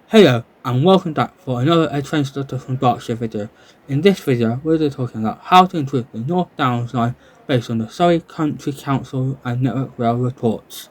Hello and welcome back for another Train Starter from Berkshire video. In this video we'll be talking about how to improve the North Downs line based on the Surrey County Council and Network Rail reports.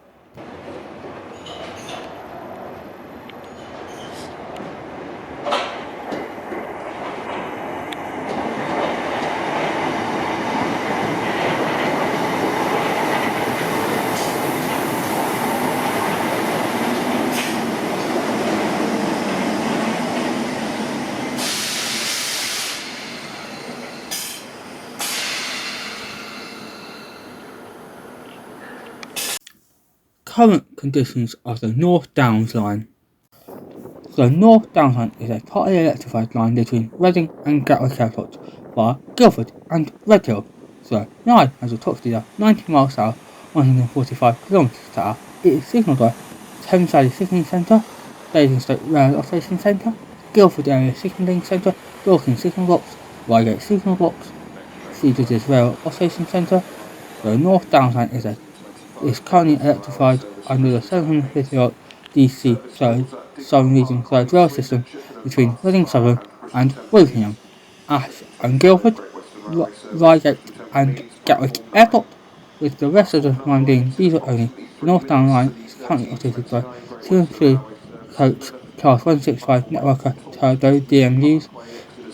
Current conditions of the North Downs line. The North Downs line is a partly electrified line between Reading and Gatwick Airport via Guildford and Redhill. The line has a top speed of 90 miles per hour, 145 km per hour. It is signalled by Thames Valley Signalling Centre, Basingstoke Rail Operations Centre, Guildford Area Signalling Centre, Dorking Signal Box, Reigate Signal Box, Three Bridges Rail Operations Centre. The North Downs line is currently electrified under the 750-volt DC Southern Region Third Rail System between Reading Southern and Wokingham, Ash and Guildford, Reigate and Gatwick Airport, with the rest of the line being diesel only. The North Downs line is currently operated by 2 and 3 coach Class 165 Networker Turbo DMUs,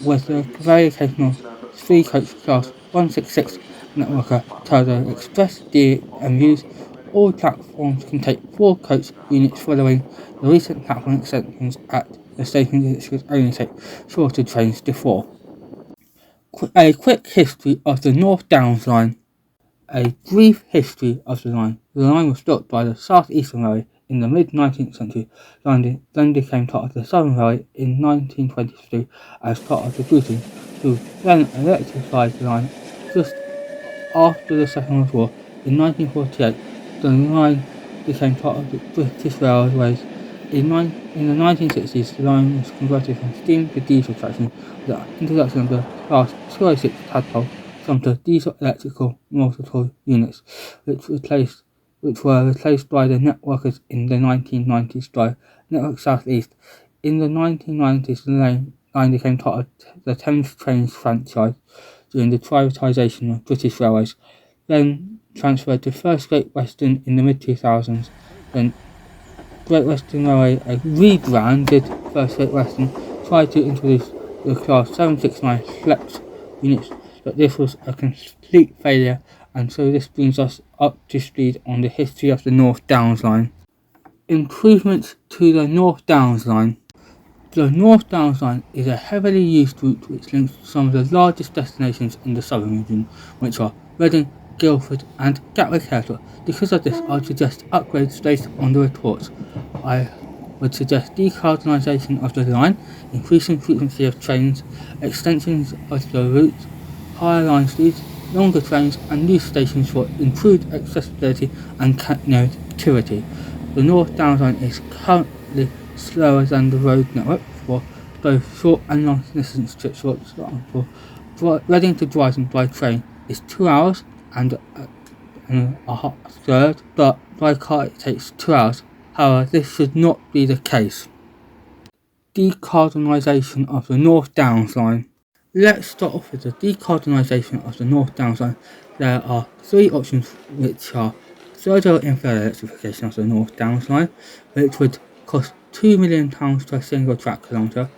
with the very occasional 3 coach Class 166 Networker Turbo Express DMUs. All platforms can take 4 coach units following the recent platform extensions at the station, which would only take shorter trains to 4. A quick history of the North Downs line. A brief history of the line. The line was built by the South Eastern Railway in the mid-19th century, then became part of the Southern Railway in 1923 as part of the grouping, to then electrified the line just after the Second World War. In 1948, the line became part of the British Railways. In the 1960s, the line was converted from steam to diesel traction with the introduction of the Class 206 tadpole from the diesel electrical multiple units, which were replaced by the networkers in the 1990s by Network South East. In the 1990s, the line became part of the Thames Trains franchise during the privatisation of British Railways, then transferred to First Great Western in the mid-2000s. Then Great Western Railway, a rebranded First Great Western, tried to introduce the Class 769 Flex units, but this was a complete failure, and so this brings us up to speed on the history of the North Downs line. Improvements to the North Downs line. The North Downs line is a heavily used route which links some of the largest destinations in the southern region, which are Reading, Guildford and Gatwick Airport. Because of this, I would suggest upgrades based on the reports. I would suggest decarbonisation of the line, increasing frequency of trains, extensions of the route, higher line speeds, longer trains and new stations for improved accessibility and connectivity. The North Downs line is currently slower than the road network for both short and long distance trips. For example, Reading to Brighton by train is 2 hours and a third, but by car it takes 2 hours. However, this should not be the case. Decarbonisation of the North Downs line. Let's start off with the decarbonisation of the North Downs line. There are 3 options, which are third rail infill electrification of the North Downs line, which would cost £2 million per single track kilometre.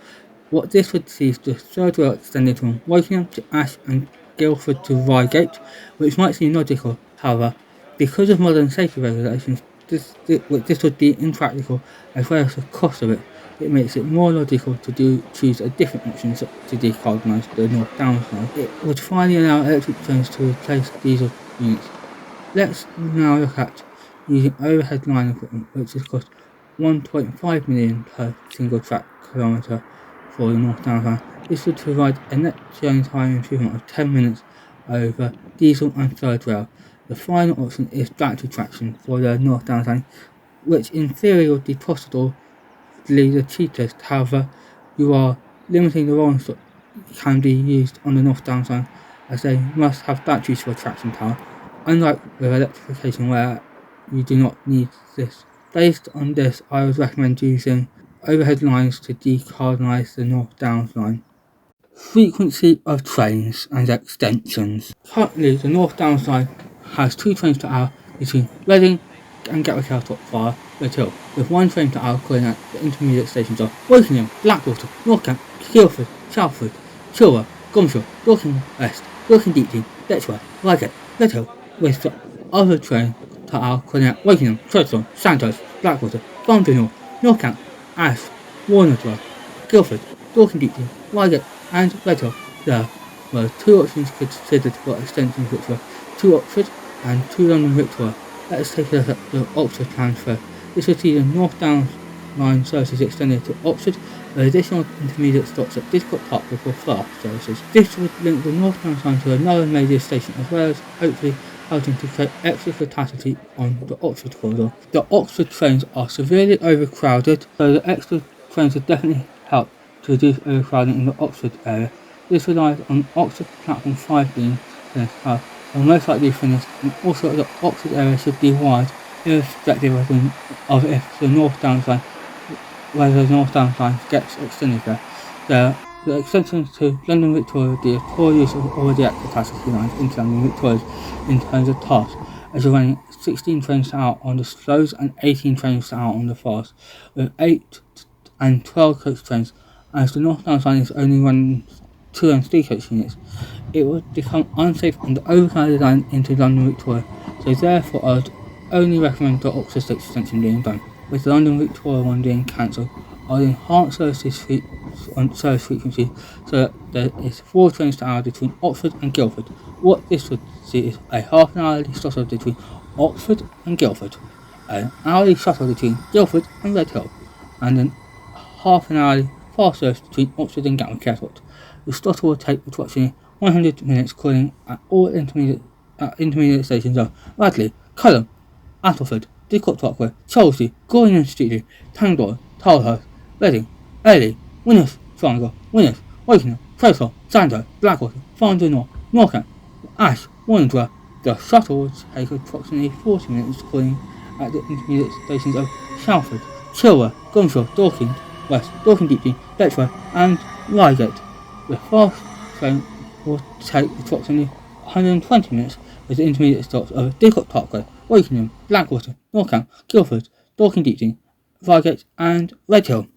What this would see is the third rail extended from Wokingham to Ash and Guildford to Reigate, which might seem logical. However, because of modern safety regulations, this would be impractical, as well as the cost of it. It makes it more logical to choose a different option to decarbonise the North Downs line. It would finally allow electric trains to replace diesel units. Let's now look at using overhead line equipment, which has cost £1.5 million per single track kilometre for the North Downs line. This would provide a net journey time improvement of 10 minutes over diesel and third rail. The final option is battery traction for the North Downs line, which in theory would be possibly the cheapest. However, you are limiting the rolling stock can be used on the North Downs line, as they must have batteries for traction power, unlike with electrification where you do not need this. Based on this, I would recommend using overhead lines to decarbonise the North Downs line. Frequency of trains and extensions. Currently, the North Downs line has 2 trains per hour between Reading and Gatwick Airport via Redhill, with 1 train per hour calling at the intermediate stations of Wokingham, Blackwater, Northcamp, Guildford, Salford, Surrey, Gumshaw, Dorking West, Dorking Deeply, Letchworth, Reigate, Redhill, with the other train per hour calling at Wokingham, Treadstone, Sandhurst, Blackwater, Farnborough North, Northcamp, Ash, Warnerdale, Guildford, Dorking Deeply, Reigate, and Redhill. There were 2 options considered for extensions, which were 2 Oxford and 2 London Victoria. Let us take a look at the Oxford transfer. This would see the North Downs line services extended to Oxford, with additional intermediate stops at Didcot Park before fast services. This would link the North Downs line to another major station, as well as hopefully helping to create extra capacity on the Oxford corridor. The Oxford trains are severely overcrowded, so the extra trains would definitely help to reduce overcrowding in the Oxford area. This relies on Oxford Platform 5 being finished, will most likely finished, and also the Oxford area should be wide, irrespective of if the North Downs line, whether the North Downs line gets extended there. The extension to London Victoria would be a poor use of already at capacity lines into London Victoria in terms of tasks, as you're running 16 trains per hour on the slows and 18 trains per hour on the fast, with 8 and 12 coach trains. As the North Downs line is only running 2 and 3 coach units, it would become unsafe on the overcrowded line into London Victoria, so therefore I would only recommend the Oxford extension being done. With the London Victoria one being cancelled, I would enhance service frequency so that there is 4 trains per hour between Oxford and Guildford. What this would see is a half an hourly shuttle between Oxford and Guildford, an hourly shuttle between Guildford and Redhill, and an half an hourly fast service between Oxford and Gatwick Airport. The shuttle will take approximately 100 minutes, calling at all intermediate stations of Radley, Culham, Attleford, Didcot Parkway, Chelsea, Goring and Streetley, Tangdor, Tilehurst, Reading, Airlie, Winners, Triangle, Winners, Wokingham, Treadstone, Sandhurst, Blackwater, Farnborough North, Northcamp, Ash, Warnerdale. The shuttle will take approximately 40 minutes, calling at the intermediate stations of Salford, Chilwell, Gumshaw, Dorking West, Dorking Deeply, Letchworth and Reigate. The fast train will take approximately 120 minutes, with the intermediate stops of Didcot Parkway, Wokingham, Blackwater, Northcamp, Guildford, Dorking Deeply, Reigate and Redhill.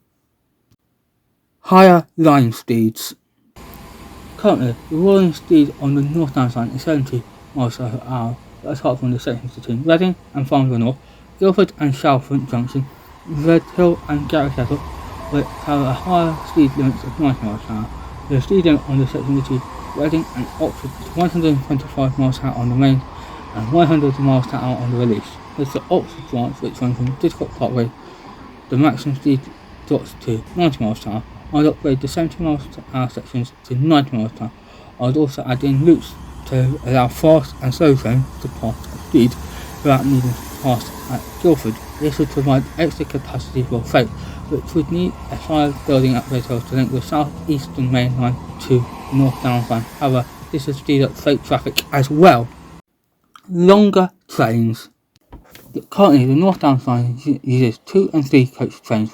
Higher line speeds. Currently, the rolling speed on the North Downs line is 70 miles per hour, apart from the sections between Reading and Farnborough North, Guildford and Salford Junction, Redhill and Gatwick Airport, which have a higher speed limit of 90 miles per hour. The speed limit on the section between Reading and Oxford is 125 miles per hour on the main and 100 miles per hour on the release. With the Oxford branch, which runs from Didcot Parkway, the maximum speed drops to 90 miles per hour. I would upgrade the 70 miles per hour sections to 90 miles per hour. I would also add in loops to allow fast and slow trains to pass at speed without needing to pass at Guildford. This would provide extra capacity for freight, which would need a higher building at Redhill to link the south-eastern main line to the North Downs line. However, this would speed up freight traffic as well. Longer trains. Currently, the North Downs line uses 2 and 3 coach trains,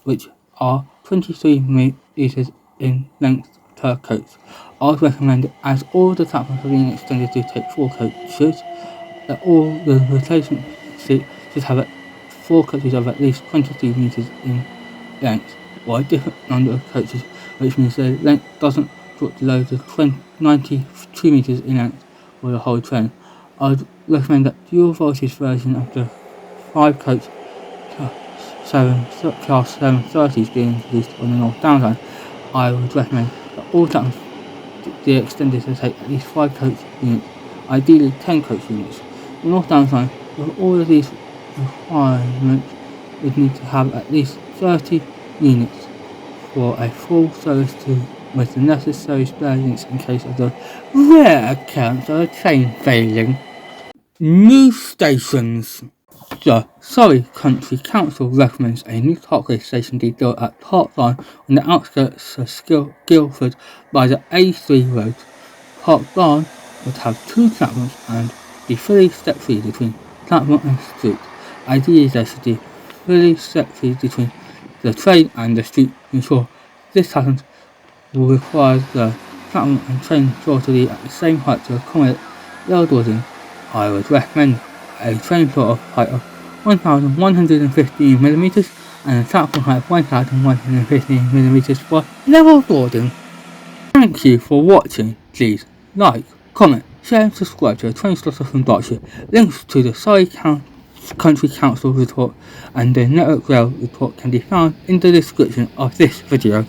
which are 23 metres in length per coach. I would recommend, as all the platforms are being extended to take 4 coaches, that all the replacement seat should have 4 coaches of at least 23 metres in length, or a different number of coaches, which means the length doesn't drop below the 92 metres in length for the whole train. I would recommend that dual voltage version of the 5 coach class 730s being introduced on the North Downs line. I would recommend that all platforms be extended to take at least 5 coach units, ideally 10 coach units. The North Downs line, with all of these requirements, would need to have at least 30 units for a full service with the necessary spare units in case of the rare occurrence of a train failing. New stations. The Surrey County Council recommends a new cartway station be built at Park Line on the outskirts of Guildford by the A3 road. Park Line would have 2 platforms and be fully step-free between platform and street. Ideally, there should be fully step-free between the train and the street. To ensure this happens will require the platform and train floor to be at the same height to accommodate lower dawdling. I would recommend a train floor of height of 1115mm and a platform height of 1115mm for level dawdling. Thank you for watching. Please like, comment, share and subscribe to the Train Spotter from Berkshire. Links to the Surrey Country Council report and the Network Rail report can be found in the description of this video.